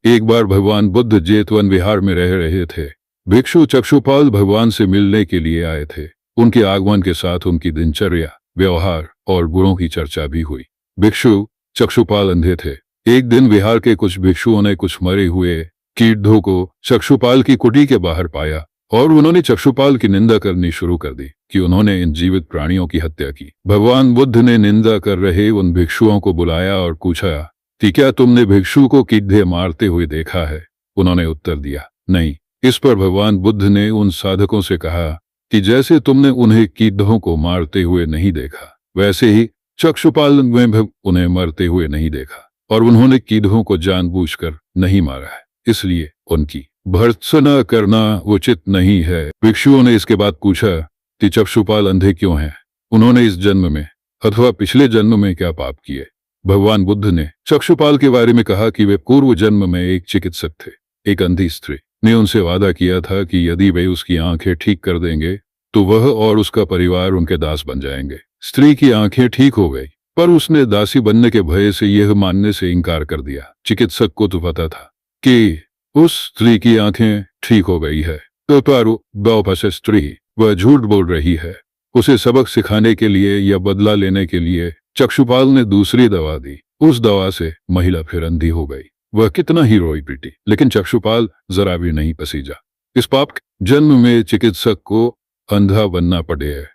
एक बार भगवान बुद्ध जेतवन विहार में रह रहे थे। भिक्षु चक्षुपाल भगवान से मिलने के लिए आए थे। उनके आगमन के साथ उनकी दिनचर्या, व्यवहार और गुणों की चर्चा भी हुई। भिक्षु चक्षुपाल अंधे थे। एक दिन विहार के कुछ भिक्षुओं ने कुछ मरे हुए कीड़ों को चक्षुपाल की कुटी के बाहर पाया और उन्होंने चक्षुपाल की निंदा करनी शुरू कर दी कि उन्होंने इन जीवित प्राणियों की हत्या की। भगवान बुद्ध ने निंदा कर रहे उन भिक्षुओं को बुलाया और पूछा कि क्या तुमने भिक्षु को कीड़े मारते हुए देखा है? उन्होंने उत्तर दिया, नहीं। इस पर भगवान बुद्ध ने उन साधकों से कहा कि जैसे तुमने उन्हें कीड़ों को मारते हुए नहीं देखा, वैसे ही चक्षुपाल ने भी उन्हें मरते हुए नहीं देखा और उन्होंने कीड़ों को जानबूझकर नहीं मारा है, इसलिए उनकी भर्त्सना करना उचित नहीं है। भिक्षुओं ने इसके बाद पूछा कि चक्षुपाल अंधे क्यों हैं? उन्होंने इस जन्म में अथवा पिछले जन्म में क्या पाप किए? भगवान बुद्ध ने चक्षुपाल के बारे में कहा कि वे पूर्व जन्म में एक चिकित्सक थे। एक अंधी स्त्री ने उनसे वादा किया था कि यदि वे उसकी आंखें ठीक कर देंगे तो वह और उसका परिवार उनके दास बन जाएंगे। स्त्री की आंखें ठीक हो गई, पर उसने दासी बनने के भय से यह मानने से इनकार कर दिया। चिकित्सक को तो पता था कि उस स्त्री की आंखें ठीक हो गई है, तो पर स्त्री वह झूठ बोल रही है। उसे सबक सिखाने के लिए या बदला लेने के लिए चक्षुपाल ने दूसरी दवा दी। उस दवा से महिला फिर अंधी हो गई। वह कितना ही रोई पीटी, लेकिन चक्षुपाल जरा भी नहीं पसीजा। इस पाप जन्म में चिकित्सक को अंधा बनना पड़े है।